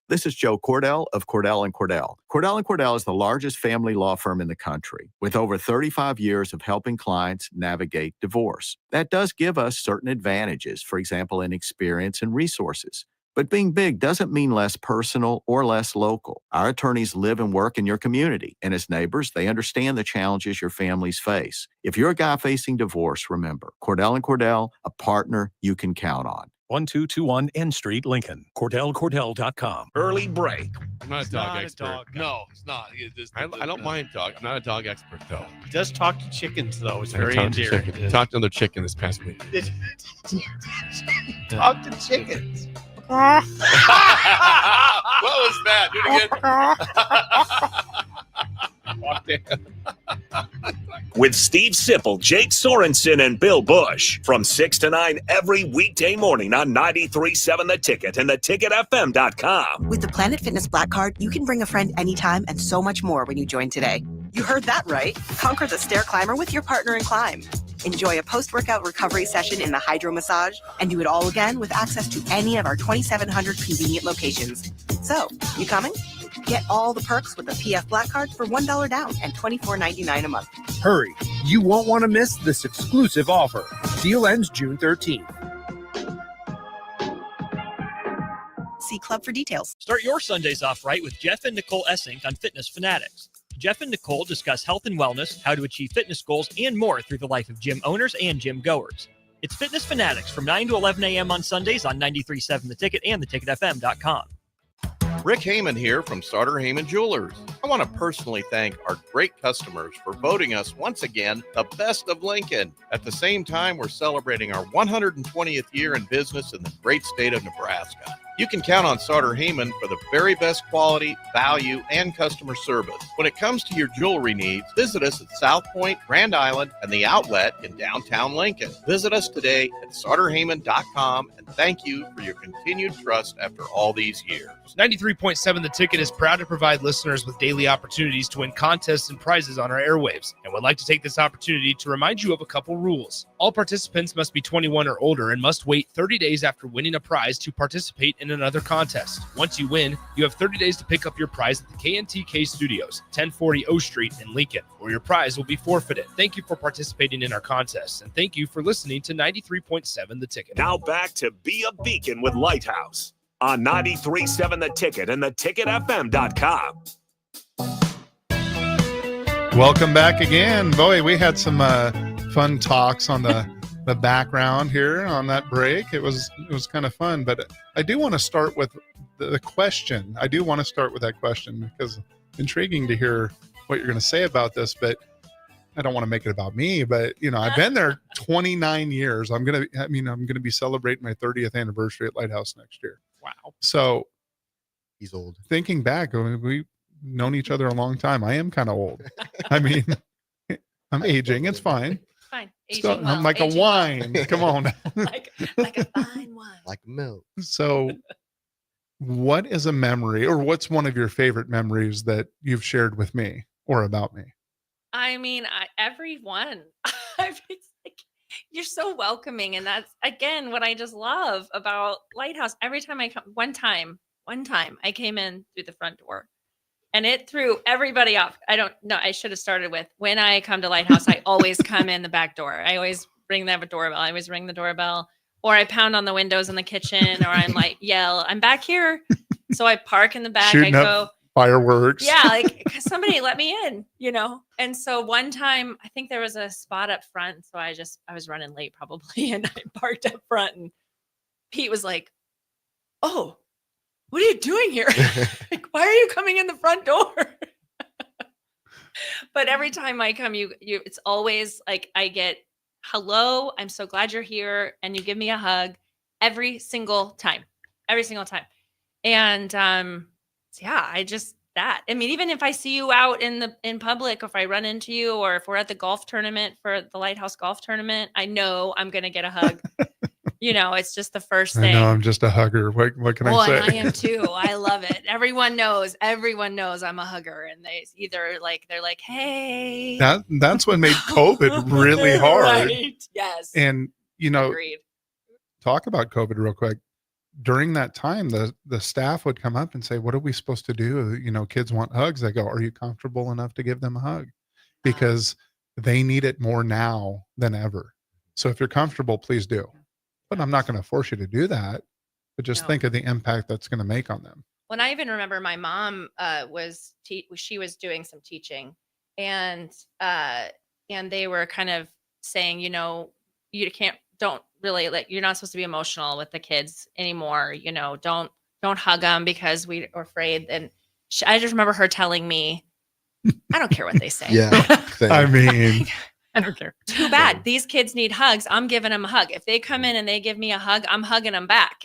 This is Joe Cordell of Cordell & Cordell. Cordell & Cordell is the largest family law firm in the country, with over 35 years of helping clients navigate divorce. That does give us certain advantages, for example, in experience and resources. But being big doesn't mean less personal or less local. Our attorneys live and work in your community, and as neighbors, they understand the challenges your families face. If you're a guy facing divorce, remember, Cordell & Cordell, a partner you can count on. 1221 N Street, Lincoln. CordellCordell.com. Early break. I'm not a dog expert. No, it's not. I don't mind dog. I'm not a dog expert, though. He does talk to chickens, though. It's I very talked to endearing. chicken. Talked to another chicken this past week. Talk to chickens. What was that? Do it again. With Steve Sipple, Jake Sorensen, and Bill Bush from 6 to 9 every weekday morning on 93.7 The Ticket and theticketfm.com. With the Planet Fitness Black Card, you can bring a friend anytime and so much more when you join today. You heard that right. Conquer the stair climber with your partner in climb. Enjoy a post-workout recovery session in the hydro massage and do it all again with access to any of our 2,700 convenient locations. So, you coming? Get all the perks with the PF Black Card for $1 down and $24.99 a month. Hurry, you won't want to miss this exclusive offer. Deal ends June 13th. See Club for details. Start your Sundays off right with Jeff and Nicole Essink on Fitness Fanatics. Jeff and Nicole discuss health and wellness, how to achieve fitness goals, and more through the life of gym owners and gym goers. It's Fitness Fanatics from 9 to 11 a.m. on Sundays on 93.7 The Ticket and theticketfm.com. Rick Heyman here from Starter Heyman Jewelers. I want to personally thank our great customers for voting us once again the best of Lincoln. At the same time, we're celebrating our 120th year in business in the great state of Nebraska. You can count on Starter Heyman for the very best quality, value, and customer service. When it comes to your jewelry needs, visit us at South Point, Grand Island, and the Outlet in downtown Lincoln. Visit us today at starterheyman.com, and thank you for your continued trust after all these years. 93.7 The Ticket is proud to provide listeners with daily opportunities to win contests and prizes on our airwaves, and would like to take this opportunity to remind you of a couple rules. All participants must be 21 or older and must wait 30 days after winning a prize to participate in another contest. Once you win, you have 30 days to pick up your prize at the KNTK Studios, 1040 O Street in Lincoln, or your prize will be forfeited. Thank you for participating in our contests, and thank you for listening to 93.7 The Ticket. Now back to Be a Beacon with Lighthouse on 93.7 The Ticket and theticketfm.com. Welcome back again. Boy, we had some fun talks on the background here on that break. It was kind of fun, but I do want to start with the question. I do want to start with that question because intriguing to hear what you're going to say about this, but I don't want to make it about me, but I've been there 29 years. I'm going to be celebrating my 30th anniversary at Lighthouse next year. Wow. So he's old. Thinking back, we've known each other a long time. I am kind of old. I mean, I'm aging. It's fine. Fine. Still, I'm like a wine. Come on. like a fine wine. Like milk. So what is a memory, or what's one of your favorite memories that you've shared with me or about me? I mean, everyone. It's like, you're so welcoming, and that's again what I just love about Lighthouse. Every time I come, one time I came in through the front door, and it threw everybody off. I don't know. I should have started with, when I come to Lighthouse, I always come in the back door. I always ring the doorbell. I always ring the doorbell, or I pound on the windows in the kitchen, or I'm like, yell, I'm back here. So I park in the back. Shooting I go, fireworks. yeah, like somebody let me in, And so one time, I think there was a spot up front. So I was running late probably, and I parked up front, and Pete was like, oh, what are you doing here? Like, why are you coming in the front door? But every time I come, it's always like, I get, hello, I'm so glad you're here. And you give me a hug every single time. And, yeah, I mean, even if I see you out in public, or if I run into you, or if we're at the golf tournament for the Lighthouse golf tournament, I know I'm going to get a hug. It's just the first thing. I know, I'm just a hugger. What can I say? And I am too. I love it. Everyone knows I'm a hugger, and they're like, hey. That's what made COVID really hard. Right. Yes. And, Agreed. Talk about COVID real quick. During that time, the staff would come up and say, what are we supposed to do? Kids want hugs. I go, are you comfortable enough to give them a hug? Because they need it more now than ever. So if you're comfortable, please do. But I'm not going to force you to do that. But just think of the impact that's going to make on them. When I even remember my mom she was doing some teaching, and they were kind of saying, don't really, like, you're not supposed to be emotional with the kids anymore. Don't hug them because we are afraid. And I just remember her telling me, I don't care what they say. Yeah. I mean, I don't care. Too bad. These kids need hugs. I'm giving them a hug. If they come in and they give me a hug, I'm hugging them back,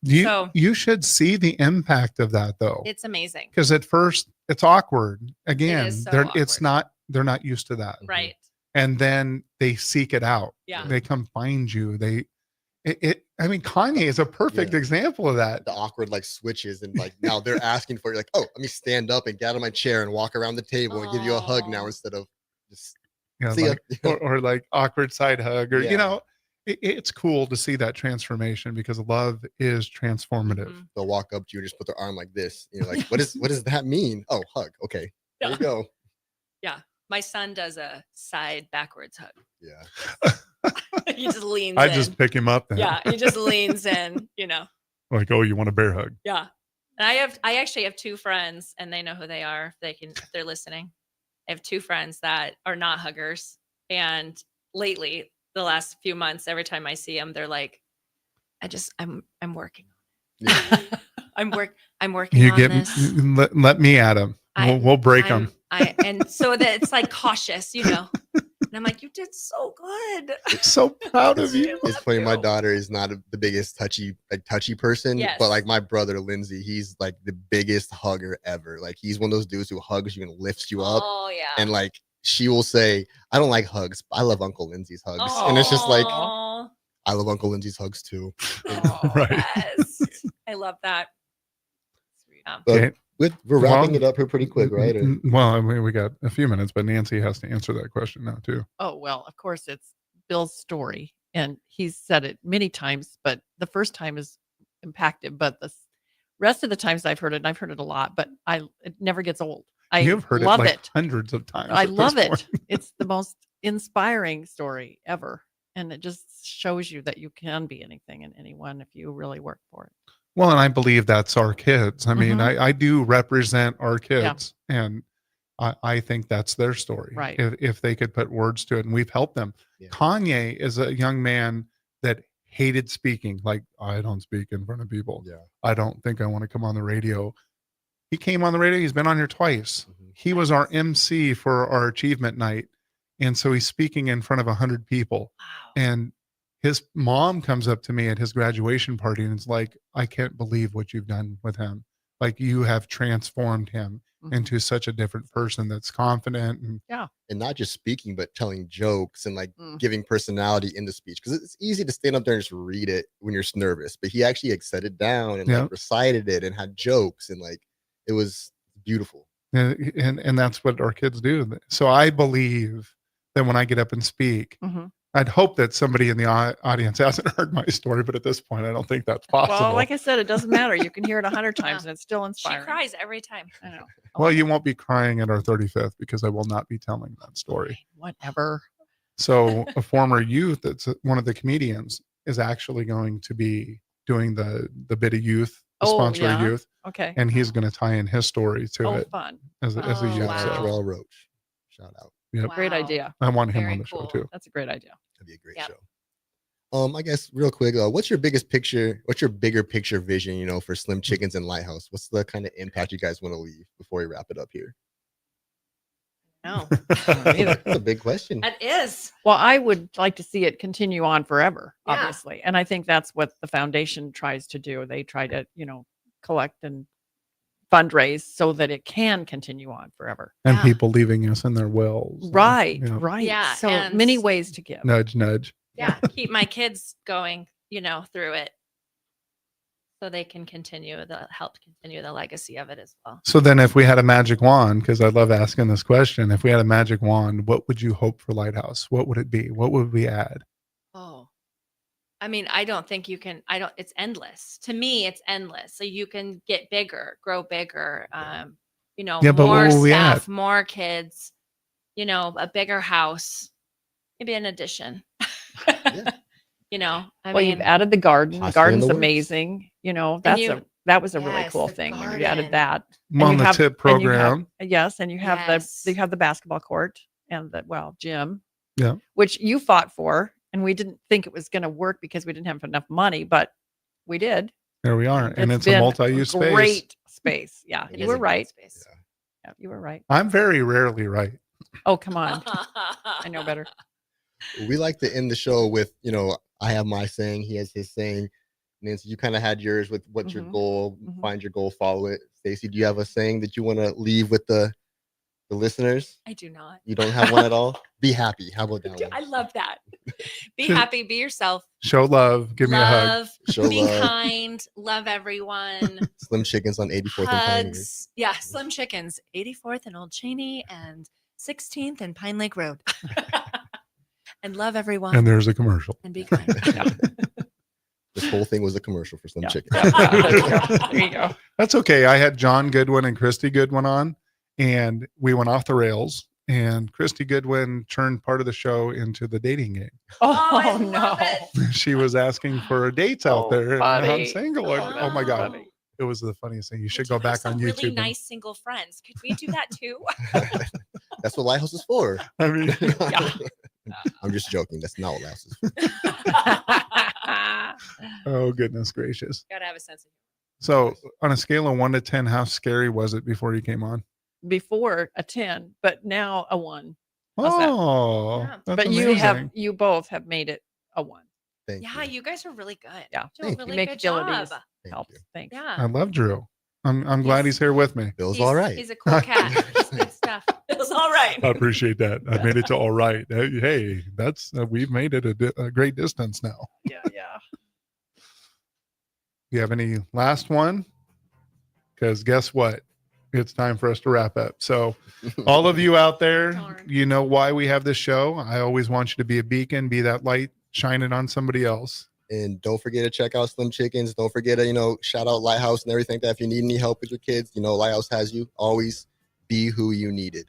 You should see the impact of that, though. It's amazing. Because at first it's awkward. Again, It is so awkward. They're not used to that. Right. And then they seek it out. Yeah. They come find you. I mean, Kanye is a perfect example of that. The awkward switches, and now they're asking for you, like, oh, let me stand up and get out of my chair and walk around the table and give you a hug now instead of just or like awkward side hug, or it's cool to see that transformation, because love is transformative. Mm-hmm. They'll walk up to you and just put their arm like this. You're like, what does that mean? Oh, hug. Okay, there you go. Yeah, my son does a side backwards hug. Yeah. He just leans in. I just pick him up then. Yeah, he just leans in, Like, oh, you want a bear hug? Yeah. And I actually have two friends, and they know who they are. If they're listening. I have two friends that are not huggers, and lately, the last few months, every time I see them, they're like, I'm working. I'm working You on get this. let me at them. We'll break them. And so that it's like cautious, you know. And I'm like, you did so good. So proud of you. It's funny. My daughter is not the biggest touchy person, Yes. but like my brother Lindsay, he's like the biggest hugger ever. Like he's one of those dudes who hugs you and lifts you up. Oh yeah. And like she will say, "I don't like hugs, but I love Uncle Lindsay's hugs," and it's just like, I love Uncle Lindsay's hugs too. Right. Yes. I love that. But we're wrapping it up here pretty quick, right? Well, I mean, we got a few minutes, but Nancy has to answer that question now too. Oh, well, of course it's Bill's story, and he's said it many times, but the first time is impacted, but the rest of the times I've heard it, and I've heard it a lot, but it never gets old. You've heard love it like hundreds of times. I love it. It's the most inspiring story ever. And it just shows you that you can be anything and anyone if you really work for it. Well, and I believe that's our kids. I mean, I do represent our kids, and I think that's their story. Right. If they could put words to it, and we've helped them. Yeah. Kanye is a young man that hated speaking. Like, I don't speak in front of people. Yeah. I don't think I want to come on the radio. He came on the radio. He's been on here twice. He was our MC for our achievement night. And so he's speaking in front of 100 people. Wow. And his mom comes up to me at his graduation party and is like, I can't believe what you've done with him. Like, you have transformed him into such a different person that's confident. And not just speaking, but telling jokes and like giving personality in the speech. Because it's easy to stand up there and just read it when you're nervous. But he actually like set it down and like recited it and had jokes. And like, it was beautiful. And that's what our kids do. So I believe that when I get up and speak, I'd hope that somebody in the audience hasn't heard my story, but at this point, I don't think that's possible. Well, like I said, it doesn't matter. You can hear it 100 times and it's still inspiring. She cries every time. I know. Well, you won't be crying at our 35th because I will not be telling that story. Whatever. So a former youth that's one of the comedians is actually going to be doing the bit of youth, sponsor of youth. Okay. And he's going to tie in his story to it. Fun. As a youth. Wow. So. Terrell Roach. Shout out. Yep. Great idea. I want him on the show too. That's a great idea. That'd be a great show. I guess real quick, what's your biggest picture? What's your bigger picture vision, for Slim Chickens and Lighthouse? What's the kind of impact you guys want to leave before we wrap it up here? No. That's a big question. That is. Well, I would like to see it continue on forever, obviously. And I think that's what the foundation tries to do. They try to, collect and fundraise so that it can continue on forever. And people leaving us in their wills. Right. Yeah. So many ways to give. Nudge, nudge. Yeah. Keep my kids going, through it. So they can help continue the legacy of it as well. So then if we had a magic wand, because I love asking this question, if we had a magic wand, what would you hope for Lighthouse? What would it be? What would we add? Oh, I mean, I don't think you can, it's endless. To me, it's endless. So you can get bigger, grow bigger, more staff, more kids, a bigger house, maybe an addition. You've added the garden. The garden's amazing. That was a really cool thing when you added that. On the tip program. And you have the basketball court and the gym. Yeah. Which you fought for. And we didn't think it was going to work because we didn't have enough money, but we did. There we are. And it's a multi-use space. Great space. Yeah. You were right. Yeah, you were right. I'm very rarely right. Oh, come on. I know better. We like to end the show with, I have my saying, he has his saying. Nancy, you kind of had yours with what's your goal, find your goal, follow it. Stacey, do you have a saying that you want to leave with the listeners? I do not. You don't have one at all? Be happy. How about that one? I love that. Be happy. Be yourself. Show love. Give me a hug. Be kind. Love everyone. Slim Chickens on 84th and Pioneer. Yeah, Slim Chickens, 84th and Old Cheney and 16th and Pine Lake Road. And love everyone. And there's a commercial. And be kind. This whole thing was a commercial for Slim Chickens. There you go. That's okay. I had John Goodwin and Christy Goodwin on. And we went off the rails, and Christy Goodwin turned part of the show into the dating game. Oh no. She was asking for dates out there. And I'm single. Oh my God. It was the funniest thing. You should go back on YouTube. Really nice single friends. Could we do that too? That's what Lighthouse is for. I mean, I'm just joking. That's not what Lighthouse is for. Oh, goodness gracious. Gotta have a sense of So, on a scale of 1 to 10, how scary was it before you came on? Before a 10, but now a 1. How's that? Oh, that's but amazing. you both have made it a 1. Yeah, you guys are really good. Yeah, you do a really make good abilities job. helps. Thanks. Yeah. I love Drew. I'm glad he's here with me. Bill's all right. He's a cool cat. He's good stuff. Bill's all right. I appreciate that. I made it to all right. Hey, that's we've made it a great distance now. Yeah. You have any last one? Because guess what? It's time for us to wrap up. So all of you out there, you know why we have this show. I always want you to be a beacon, be that light shining on somebody else. And don't forget to check out Slim Chickens. Don't forget to, shout out Lighthouse and everything like that. If you need any help with your kids, Lighthouse has you. Always be who you needed.